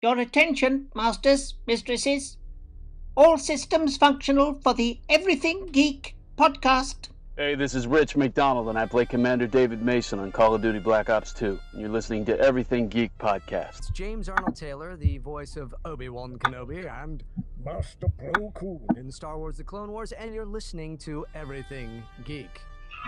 Your attention, masters, mistresses. All systems functional for the Everything Geek podcast. Hey, this is Rich McDonald, and I play Commander David Mason on Call of Duty Black Ops 2. And you're listening to Everything Geek podcast. It's James Arnold Taylor, the voice of Obi-Wan Kenobi and Master Plo Koon in Star Wars The Clone Wars, and you're listening to Everything Geek,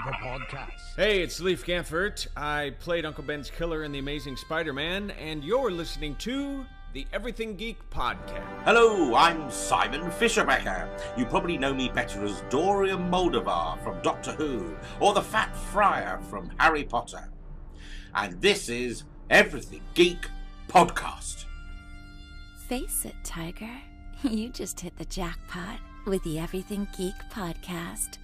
the podcast. Hey, it's Leif Gamfert. I played Uncle Ben's killer in The Amazing Spider-Man, and you're listening to the Everything Geek podcast. Hello, I'm Simon Fisherbecker. You probably know me better as Dorian Moldovar from Doctor Who, or the Fat Friar from Harry Potter. And this is Everything Geek podcast. Face it, Tiger. You just hit the jackpot with the Everything Geek podcast.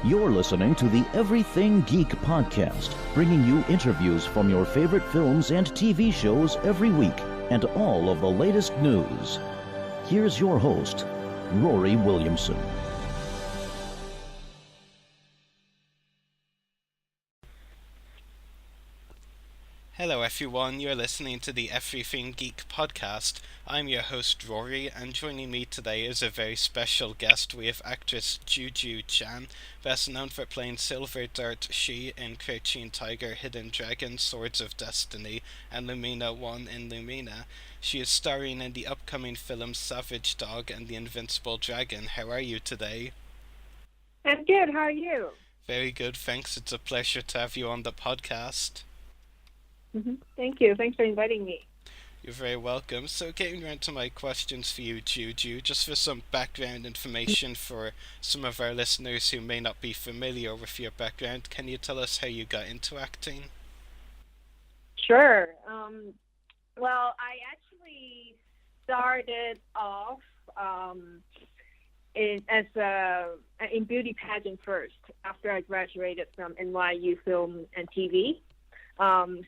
You're listening to the Everything Geek podcast, bringing you interviews from your favorite films and TV shows every week, and all of the latest news. Here's your host, Ruari Williamson. Hello everyone, you're listening to the Everything Geek podcast. I'm your host Ruari, and joining me today is a very special guest. We have actress JuJu Chan, best known for playing Silver Dart Shi in Crouching Tiger, Hidden Dragon, Swords of Destiny, and Lumina Wong in Lumina. She is starring in the upcoming film Savage Dog and the Invincible Dragon. How are you today? I'm good, how are you? Very good, thanks. It's a pleasure to have you on the podcast. Thank you. Thanks for inviting me. You're very welcome. So getting around to my questions for you, JuJu, just for some background information for some of our listeners who may not be familiar with your background, can you tell us how you got into acting? Sure. Well, I actually started off in beauty pageant first, after I graduated from NYU Film and TV.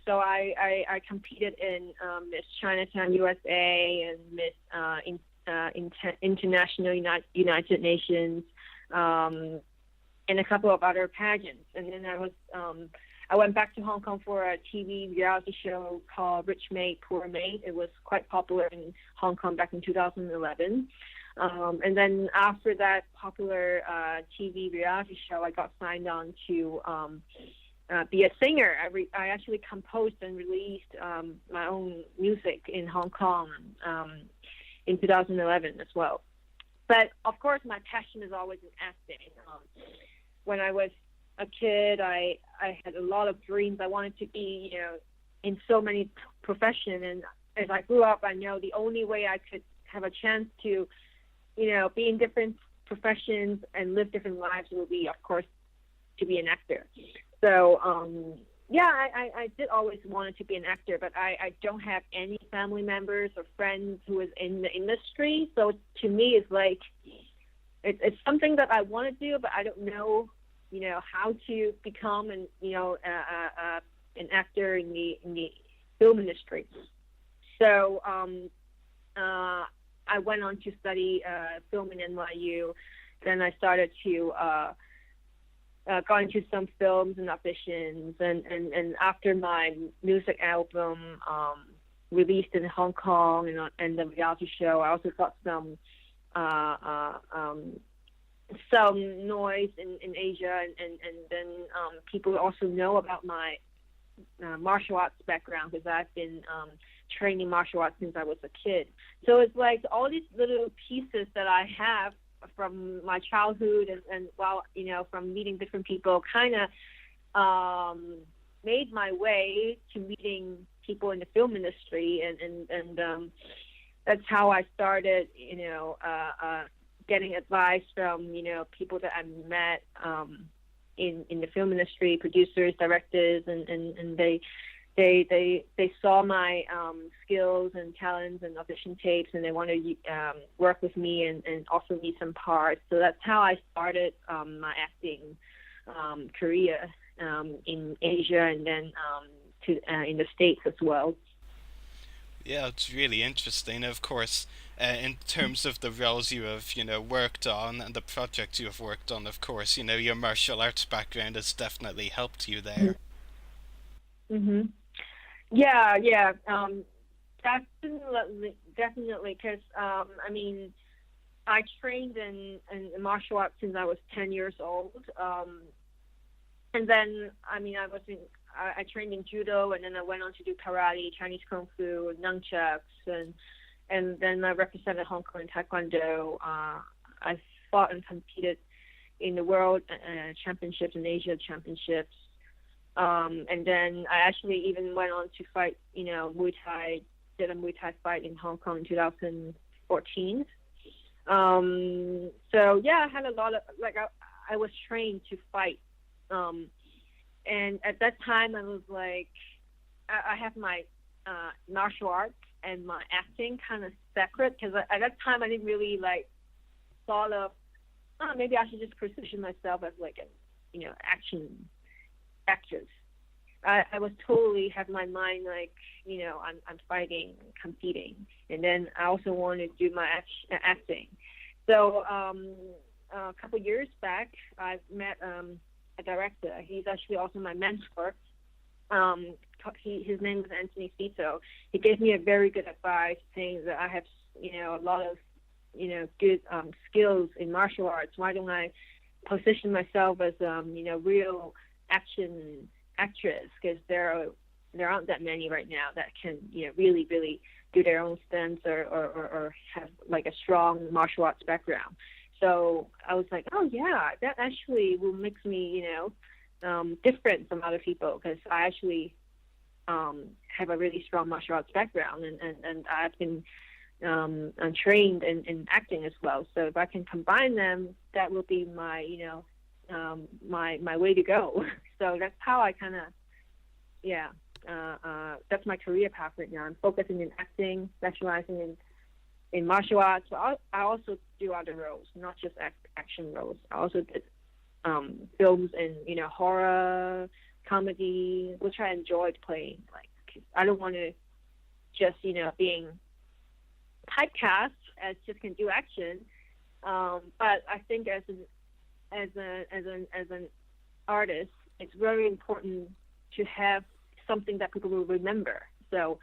So I competed in Miss Chinatown USA and Miss International United Nations, and a couple of other pageants. And then I went back to Hong Kong for a TV reality show called Rich Maid, Poor Maid. It was quite popular in Hong Kong back in 2011. And then after that popular TV reality show, I got signed on to be a singer. I actually composed and released my own music in Hong Kong in 2011 as well. But of course, my passion is always in acting. When I was a kid, I had a lot of dreams. I wanted to be, in so many professions. And as I grew up, I know the only way I could have a chance to, be in different professions and live different lives would be, of course, to be an actor. So, I did always wanted to be an actor, but I don't have any family members or friends who is in the industry. So to me, it's like, it's something that I want to do, but I don't know, how to become an actor in the film industry. So, I went on to study film in NYU. Then I started to got into some films and auditions, and after my music album released in Hong Kong and the reality show, I also got some noise in Asia, and then people also know about my martial arts background, because I've been training martial arts since I was a kid. So it's like all these little pieces that I have from my childhood and while from meeting different people, kind of made my way to meeting people in the film industry, and that's how I started getting advice from people that I met in the film industry, producers, directors, and they saw my skills and talents and audition tapes, and they wanted to work with me and offer me some parts. So that's how I started my acting career in Asia, and then in the States as well. Yeah, it's really interesting. Of course, in terms of the roles you have, worked on and the projects you have worked on, of course, your martial arts background has definitely helped you there. Yeah. definitely, because I mean, I trained in martial arts since I was 10 years old, and then I mean, I trained in judo, and then I went on to do karate, Chinese kung fu, nunchucks, and then I represented Hong Kong in taekwondo. I fought and competed in the world championships and Asia championships. And then I actually even went on to fight, Muay Thai, did a Muay Thai fight in Hong Kong in 2014. So yeah, I had a lot of, I was trained to fight. And at that time I was like, I have my martial arts and my acting kind of separate, because at that time I didn't really thought of, maybe I should just position myself as an, action actress. I was totally have my mind I'm fighting, competing, and then I also wanted to do my acting. So a couple years back, I met a director. He's actually also my mentor. His name is Anthony Cito. He gave me a very good advice, saying that I have a lot of good skills in martial arts. Why don't I position myself as real action actress? Because there aren't that many right now that can really do their own stunts or have a strong martial arts background. So I was like, oh yeah, that actually will make me different from other people, because I actually have a really strong martial arts background, and I've been trained in acting as well. So if I can combine them, that will be my my way to go. So that's how I kind of that's my career path right now. I'm focusing in acting, specializing in martial arts. So I also do other roles, not just action roles. I also did films in horror, comedy, which I enjoyed playing. I don't want to just being typecast as just can do action. But I think as an artist, it's very important to have something that people will remember. So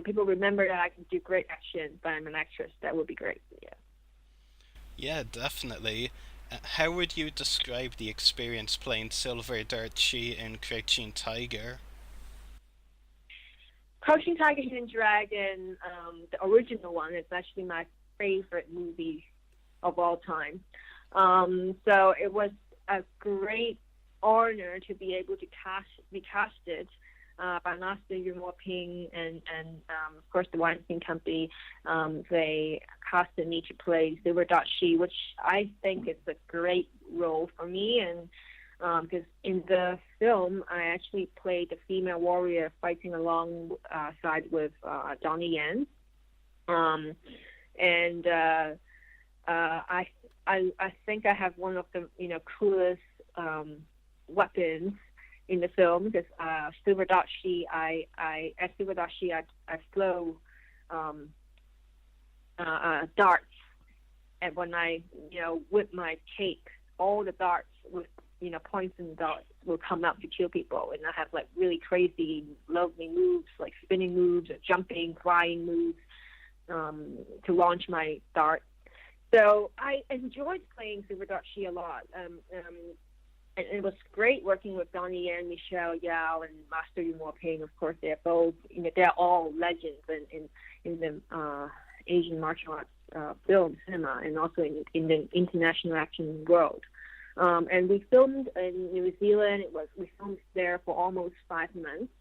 people remember that I can do great action, but I'm an actress. That would be great. Yeah, definitely. How would you describe the experience playing Silver Dart Shi in Crouching Tiger? Crouching Tiger, Hidden Dragon, the original one, is actually my favorite movie of all time. So it was a great honor to be able to be casted by Master Yuen Ping and of course the Weinstein Company. They casted me to play Silver Dart Shi, which I think is a great role for me, and because in the film I actually played the female warrior fighting alongside with Donnie Yen, and I think I have one of the coolest weapons in the film, because Silver Dart Shi, I flow darts, and when I whip my cape, all the darts with poison darts will come out to kill people, and I have really crazy, lovely moves like spinning moves, or jumping, flying moves to launch my dart. So I enjoyed playing Silver Dart Shi a lot. And it was great working with Donnie Yen, Michelle Yao, and Master Yuen Ping. Of course, they're both, they're all legends in the Asian martial arts film cinema, and also in the international action world. And we filmed in New Zealand. We filmed there for almost 5 months.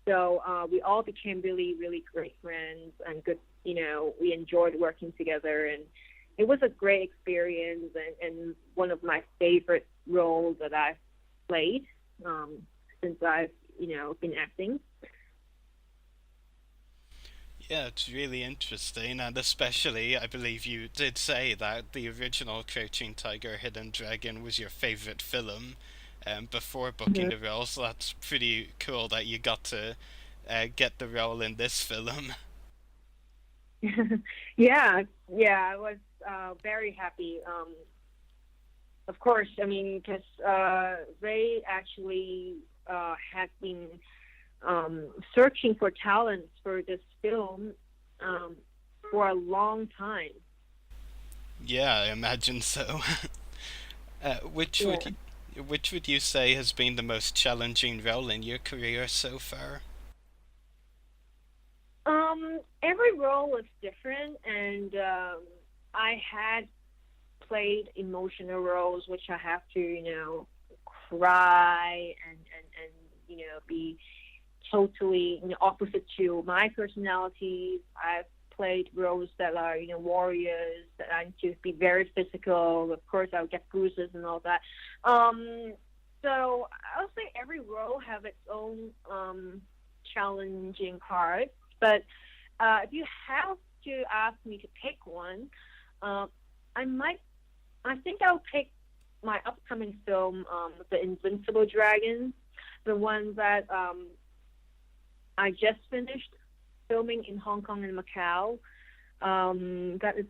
So we all became really, really great friends and good. We enjoyed working together, and it was a great experience, and one of my favorite roles that I've played since I've been acting. Yeah, it's really interesting, and especially I believe you did say that the original Crouching Tiger, Hidden Dragon was your favorite film before booking the role, so that's pretty cool that you got to get the role in this film. Yeah, I was very happy. Of course, I mean, because they actually had been searching for talents for this film for a long time. Yeah, I imagine so. Which would you say has been the most challenging role in your career so far? Every role was different, and I had played emotional roles, which I have to, cry and be totally opposite to my personality. I've played roles that are warriors, that I need to be very physical. Of course, I'll get bruises and all that. So I'll say every role have its own challenging part. But if you have to ask me to pick one, I think I'll pick my upcoming film, The Invincible Dragons, the one that I just finished filming in Hong Kong and Macau. That is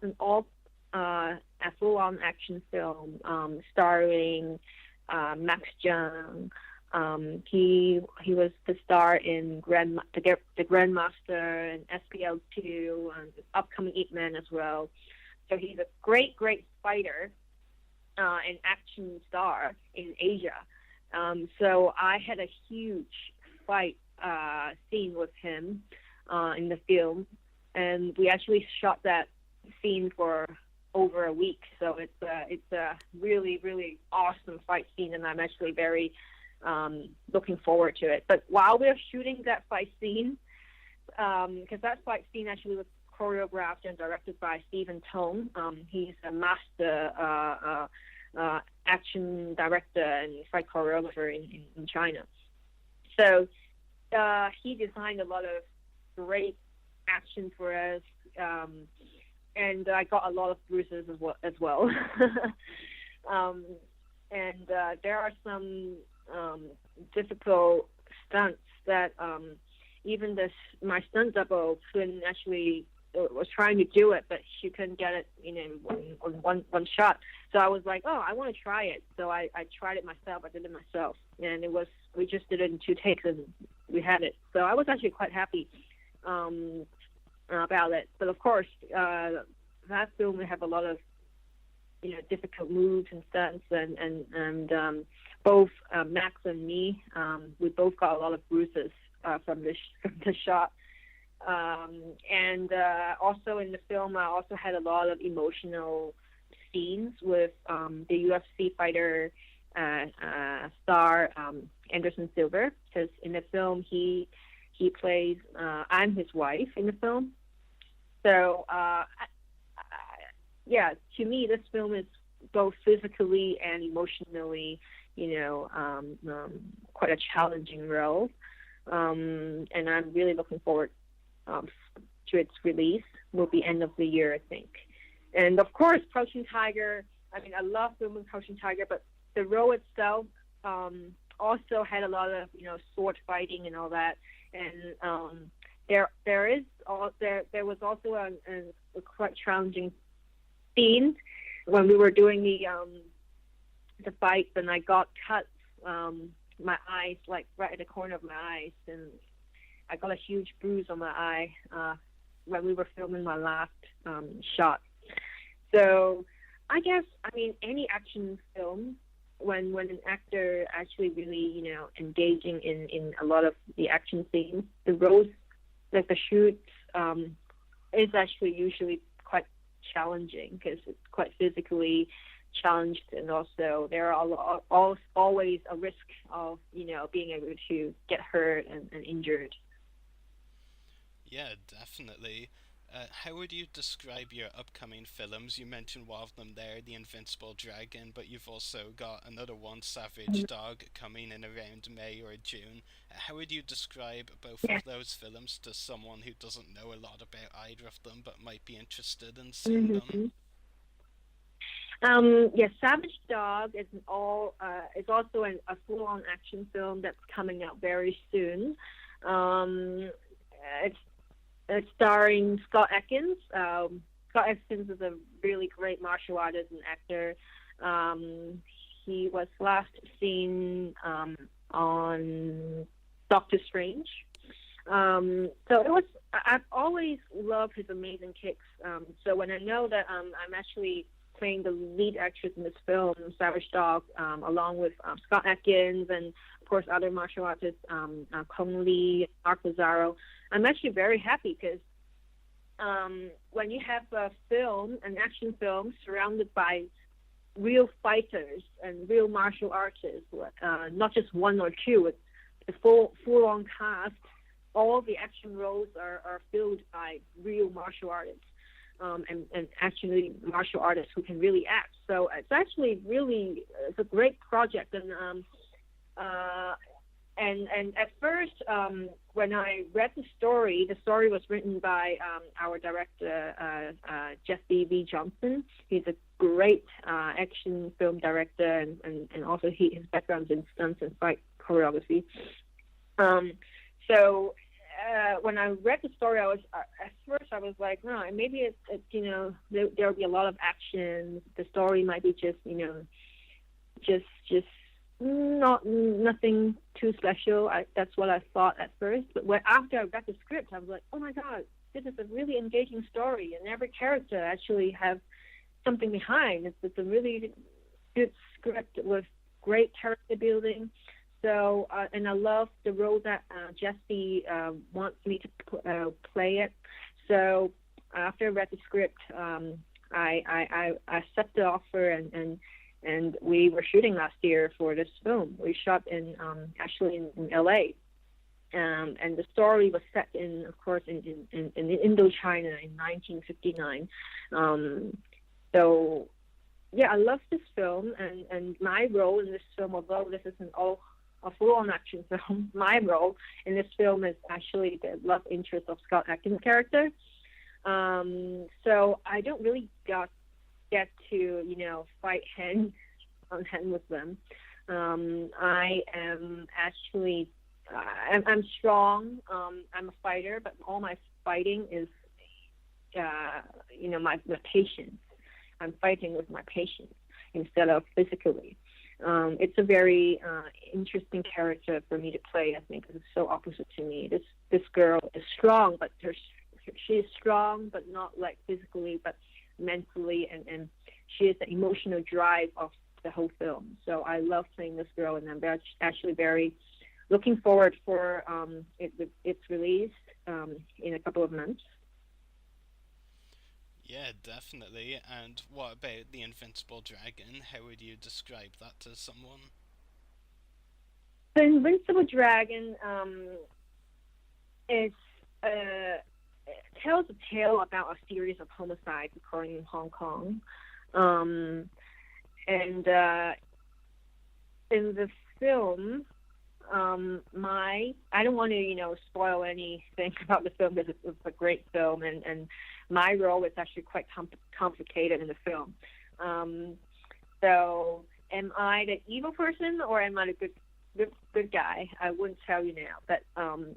a full-on action film starring Max Zhang. He was the star in the Grandmaster and SPL2 and upcoming Ip Man as well. So he's a great fighter and action star in Asia. So I had a huge fight scene with him in the film, and we actually shot that scene for over a week. So it's a really, really awesome fight scene, and I'm actually very looking forward to it. But while we're shooting that fight scene, because that fight scene actually was choreographed and directed by Stephen Tong. He's a master action director and fight choreographer in China. So he designed a lot of great action for us, and I got a lot of bruises as well. And there are some difficult stunts that even my stunt double couldn't actually was trying to do it, but she couldn't get it in one shot. So I was like, I want to try it. So I tried it myself. I did it myself, and we just did it in 2 takes, and we had it. So I was actually quite happy about it. But of course, that film we have a lot of difficult moves and stunts, and both Max and me, we both got a lot of bruises from the shot. And also in the film, I also had a lot of emotional scenes with the UFC fighter star Anderson Silva, because in the film he plays I'm his wife in the film. So to me this film is both physically and emotionally quite a challenging role, and I'm really looking forward to its release. Will be end of the year, I think. And of course, Crouching Tiger. I mean, I love filming Crouching Tiger, but the role itself also had a lot of sword fighting and all that. And there was also a quite challenging scene when we were doing the fight, and I got cut my eyes, like right at the corner of my eyes, and I got a huge bruise on my eye when we were filming my last shot. So I guess, any action film, when an actor actually really, engaging in a lot of the action scenes, the roles, like the shoots, is actually usually quite challenging because it's quite physically challenged, and also there are always a risk of, being able to get hurt and injured. Yeah, definitely. How would you describe your upcoming films? You mentioned one of them there, The Invincible Dragon, but you've also got another one, Savage Dog, coming in around May or June. How would you describe both of those films to someone who doesn't know a lot about either of them but might be interested in seeing them? Savage Dog is also a full-on action film that's coming out very soon. It's starring Scott Adkins. Scott Adkins is a really great martial artist and actor. He was last seen on Doctor Strange. So it was. I've always loved his amazing kicks. So when I know that I'm actually playing the lead actress in this film, Savage Dog, along with Scott Adkins and of course other martial artists, Kong Lee, Mark Lazaro, I'm actually very happy because when you have a film, an action film, surrounded by real fighters and real martial artists, not just one or two, with the full-on cast, all the action roles are filled by real martial artists, and actually martial artists who can really act. So it's actually really, it's a great project. And at first, when I read the story was written by our director, Jesse V. Johnson. He's a great action film director, and also his background in stunts and fight choreography. So when I read the story, I was at first I was like, no, maybe it's there'll be a lot of action. The story might be just nothing too special. That's what I thought at first. But after I read the script, I was like, oh my God, this is a really engaging story, and every character actually have something behind. It's a really good script with great character building. So, and I love the role that Jesse wants me to play it. So after I read the script, I accepted the offer, and we were shooting last year for this film. We shot in LA, and the story was set in Indochina in 1959. So yeah, I love this film, and my role in this film, although this isn't a full-on action film, my role in this film is actually the love interest of Scott Adkins' character. So I don't really get to fight hand on hand with them. I am actually I'm strong. I'm a fighter, but all my fighting is my patience. I'm fighting with my patience instead of physically. It's a very interesting character for me to play, I think, because it's so opposite to me. This girl is strong, but she is strong, but not like physically, but mentally, and she is the emotional drive of the whole film. So I love playing this girl, and I'm actually very looking forward for its release in a couple of months. Yeah, definitely. And what about the Invincible Dragon? How would you describe that to someone? The Invincible Dragon tells a tale about a series of homicides occurring in Hong Kong. And in the film, I don't want to spoil anything about the film, because it's a great film, and my role is actually quite complicated in the film. So am I the evil person, or am I the good guy? I wouldn't tell you now, but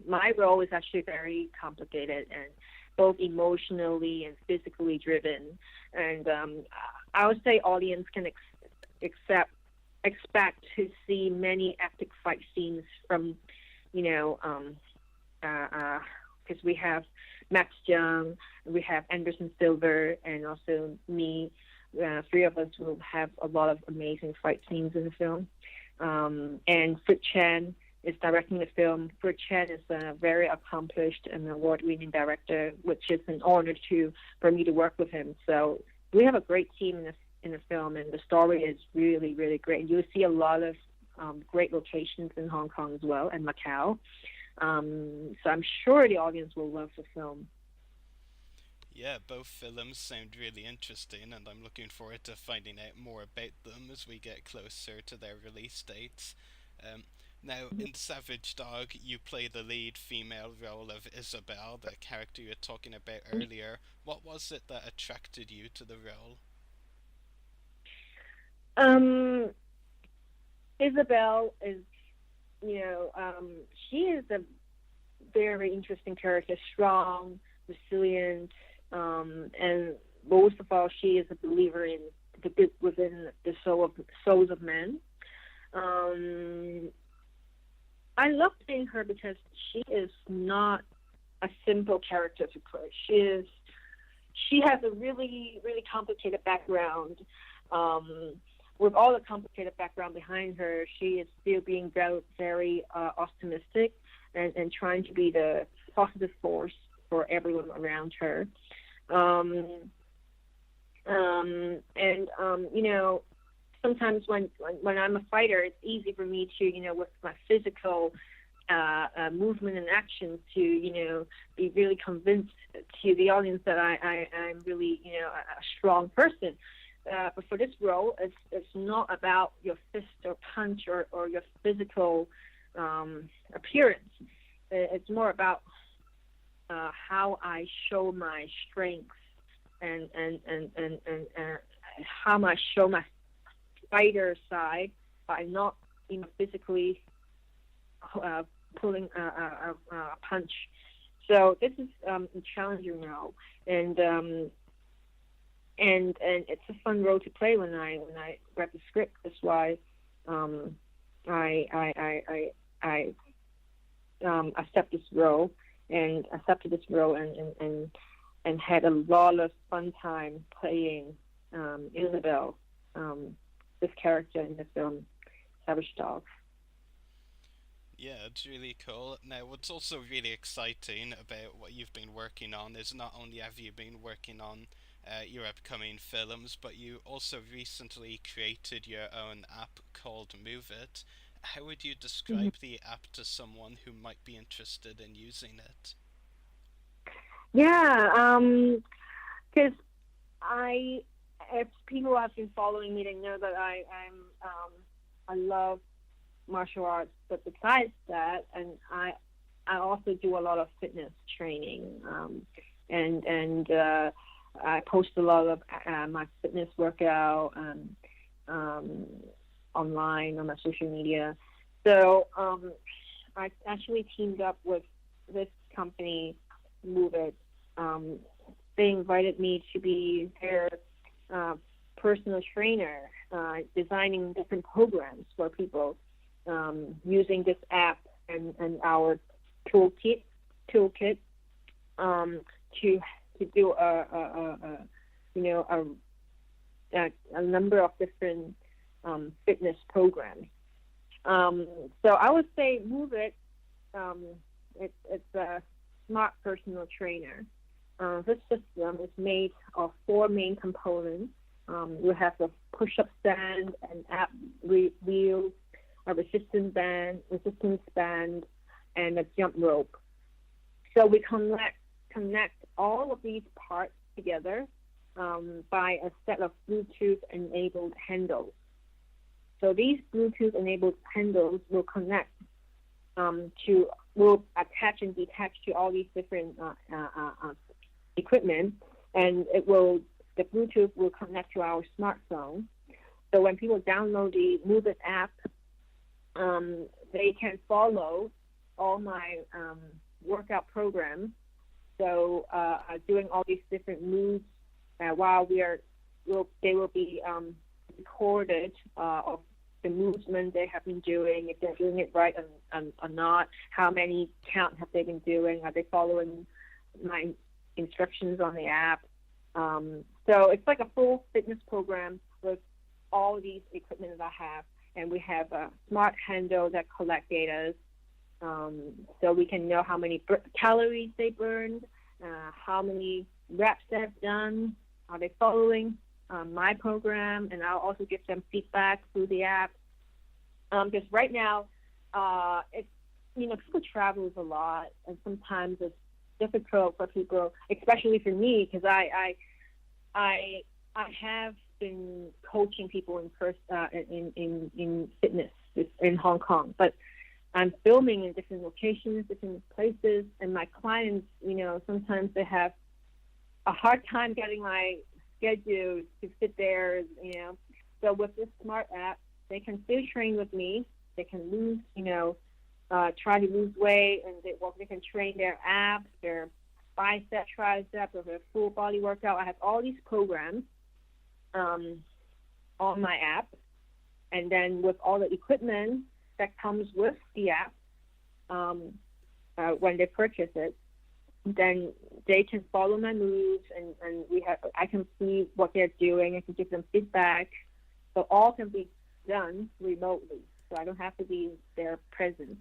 my role is actually very complicated, and both emotionally and physically driven. And I would say audience can expect to see many epic fight scenes from, because we have Max Jung, we have Anderson Silver, and also me. Three of us will have a lot of amazing fight scenes in the film. And Frit Chan is directing the film. Frit Chan is a very accomplished and award-winning director, which is an honor for me to work with him. So we have a great team in the film, and the story is really, really great. And you'll see a lot of great locations in Hong Kong as well, and Macau. So I'm sure the audience will love the film. Yeah, both films sound really interesting, and I'm looking forward to finding out more about them as we get closer to their release dates. Now, in Savage Dog, you play the lead female role of Isabelle, the character you were talking about earlier. What was it that attracted you to the role? Isabelle is, she is a very interesting character, strong, resilient, and most of all, she is a believer in the good within the souls of men. I love playing her because she is not a simple character to play. She has a really, really complicated background. With all the complicated background behind her, she is still being very, very optimistic and trying to be the positive force for everyone around her. You know, sometimes when I'm a fighter, it's easy for me to, you know, with my physical movement and actions to, you know, be really convinced to the audience that I'm really, you know, a strong person. But for this role, it's not about your fist or punch or your physical appearance. It's more about how I show my strengths and how I show my fighter side by not, you know, physically pulling a punch. So this is a challenging role, and it's a fun role to play when I read the script. That's why I accepted this role and had a lot of fun time playing Isabelle, this character in the film Savage Dog. Yeah, it's really cool. Now, what's also really exciting about what you've been working on is not only have you been working on your upcoming films, but you also recently created your own app called Move It. How would you describe the app to someone who might be interested in using it? Yeah, because if people have been following me, they know that I love martial arts, but besides that, and I also do a lot of fitness training, and I post a lot of my fitness workout online on my social media. So I actually teamed up with this company, Move It. They invited me to be their personal trainer, designing different programs for people using this app and our toolkit to do a number of different fitness programs. So I would say Move It. It's a smart personal trainer. This system is made of 4 main components. We have a push-up stand, an ab wheel, a resistance band, and a jump rope. So we connect all of these parts together by a set of Bluetooth-enabled handles. So these Bluetooth-enabled handles will connect will attach and detach to all these different equipment, and the Bluetooth will connect to our smartphone. So when people download the Move It app, they can follow all my workout programs. So doing all these different moves while they will be recorded of the movement they have been doing, if they're doing it right or not, how many count have they been doing, are they following my instructions on the app. So it's like a full fitness program with all these equipment that I have, and we have a smart handle that collect data, so we can know how many calories they burned, how many reps they've done, are they following my program, and I'll also give them feedback through the app. Because right now, people travel a lot, and sometimes it's difficult for people, especially for me, because I have been coaching people in fitness in Hong Kong, but I'm filming in different locations, different places, and my clients, sometimes they have a hard time getting my schedule to fit there, So with this smart app, they can still train with me. They can lose, try to lose weight, and they can train their abs, their bicep, tricep, or their full body workout. I have all these programs on my app, and then with all the equipment that comes with the app, when they purchase it, then they can follow my moves, and I can see what they're doing. I can give them feedback. So all can be done remotely. So I don't have to be there present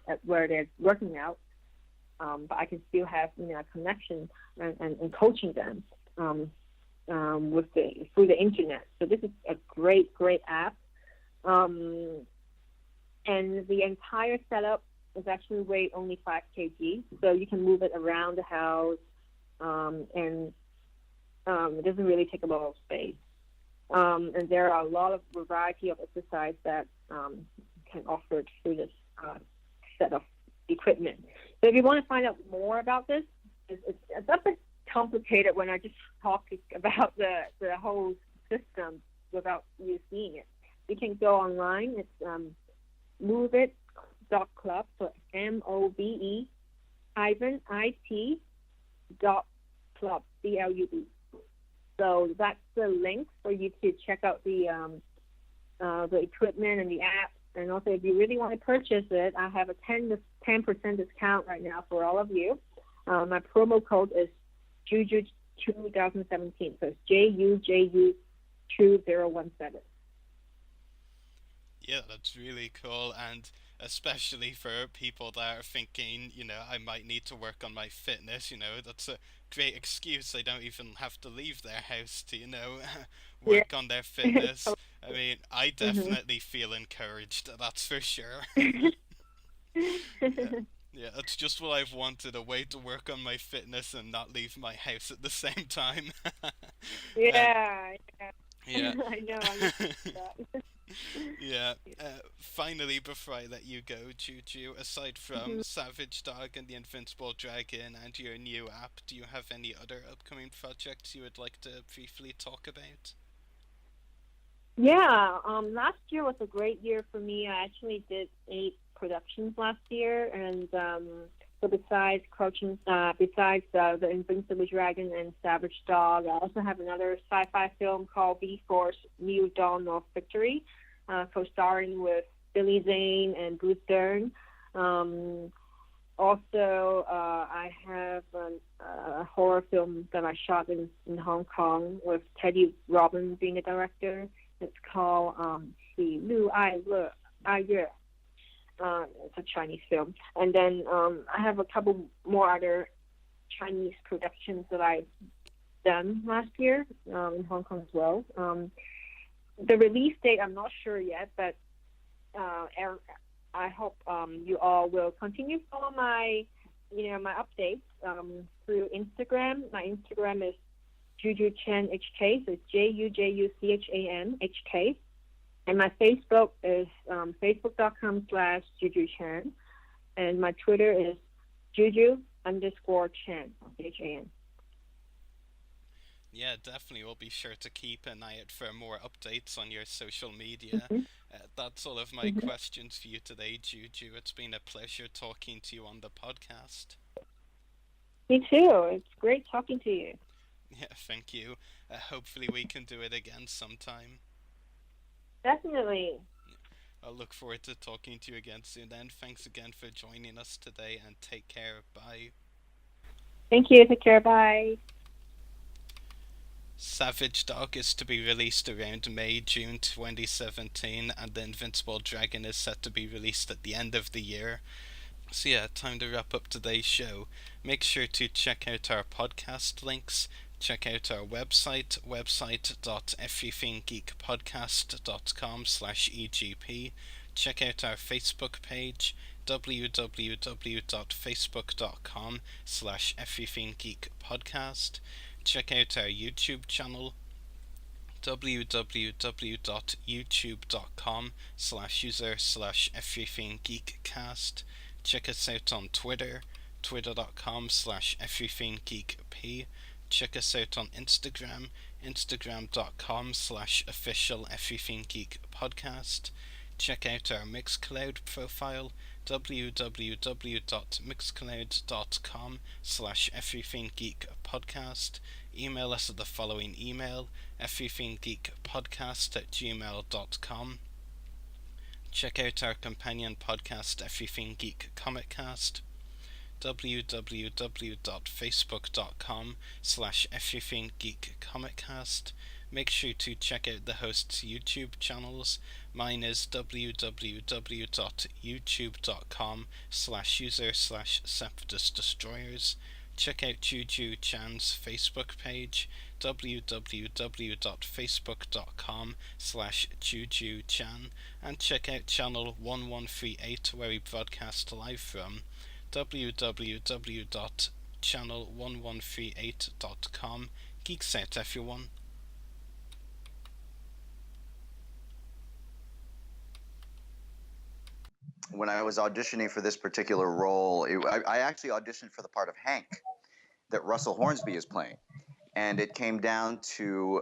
at where they're working out. But I can still have a connection and coaching them through the internet. So this is a great app. And the entire setup is actually weigh only 5 kg, so you can move it around the house, and it doesn't really take a lot of space. And there are a lot of variety of exercise that can offer through this set of equipment. So if you want to find out more about this, it's a bit complicated when I just talk about the whole system without you seeing it. You can go online. It's moveit.club, so MOVE-IT.club, CLUB. So that's the link for you to check out the equipment and the app. And also, if you really want to purchase it, I have a 10% discount right now for all of you. My promo code is JuJu 2017. So it's JUJU 2017. Yeah, that's really cool, and especially for people that are thinking, I might need to work on my fitness, that's a great excuse. They don't even have to leave their house to, work on their fitness. I mean, I definitely feel encouraged, that's for sure. Yeah, that's just what I've wanted, a way to work on my fitness and not leave my house at the same time. Yeah. Yeah. I know. Yeah. Finally, before I let you go, JuJu, aside from Savage Dog and the Invincible Dragon and your new app, do you have any other upcoming projects you would like to briefly talk about? Yeah. Last year was a great year for me. I actually did 8 productions last year, and so besides the Invincible Dragon and Savage Dog, I also have another sci-fi film called V-Force: New Dawn of Victory, co-starring with Billy Zane and Bruce Dern. Also, I have a horror film that I shot in Hong Kong with Teddy Robin being the director. It's called Lu Ai Le Ai Yue. It's a Chinese film. And then I have a couple more other Chinese productions that I've done last year in Hong Kong as well. The release date, I'm not sure yet, but I hope you all will continue to follow my updates through Instagram. My Instagram is JuJu Chan HK, so it's JuJuChan HK. And my Facebook is facebook.com/JuJu Chan. And my Twitter is JuJu_Chan, CHAN. Yeah, definitely. We'll be sure to keep an eye out for more updates on your social media. That's all of my questions for you today, JuJu. It's been a pleasure talking to you on the podcast. Me too. It's great talking to you. Yeah, thank you. Hopefully we can do it again sometime. Definitely. I'll look forward to talking to you again soon then. Thanks again for joining us today, and take care. Bye. Thank you. Take care. Bye. Savage Dog is to be released around May-June 2017, and the Invincible Dragon is set to be released at the end of the year. So yeah, time to wrap up today's show. Make sure to check out our podcast links. Check out our website, website.everythinggeekpodcast.com/EGP. Check out our Facebook page, www.facebook.com/everythinggeekpodcast. Check out our YouTube channel, www.youtube.com/user/everythinggeekcast. Check us out on Twitter, twitter.com/everythinggeekp. Check us out on Instagram, instagram.com/official everythinggeekpodcast. Check out our Mixcloud profile, www.mixcloud.com/everythinggeekpodcast. Email us at the following email, everythinggeekpodcast@gmail.com. Check out our companion podcast, Everything Geek Comic Cast, www.facebook.com/everythinggeekcomiccast. Make sure to check out the hosts' YouTube channels. Mine is www.youtube.com/user/Septus Check out JuJu Chan's Facebook page, www.facebook.com/JuJu Chan, and check out channel 1138 where we broadcast live from, www.channel1138.com. Geeks out, everyone. When I was auditioning for this particular role, I actually auditioned for the part of Hank that Russell Hornsby is playing. And it came down to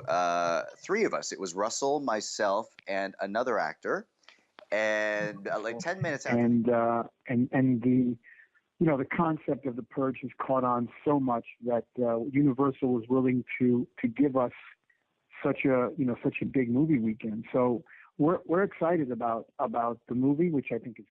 three of us. It was Russell, myself, and another actor. And like 10 minutes after... And the, the concept of The Purge has caught on so much that Universal was willing to give us such a big movie weekend. So we're excited about the movie, which I think is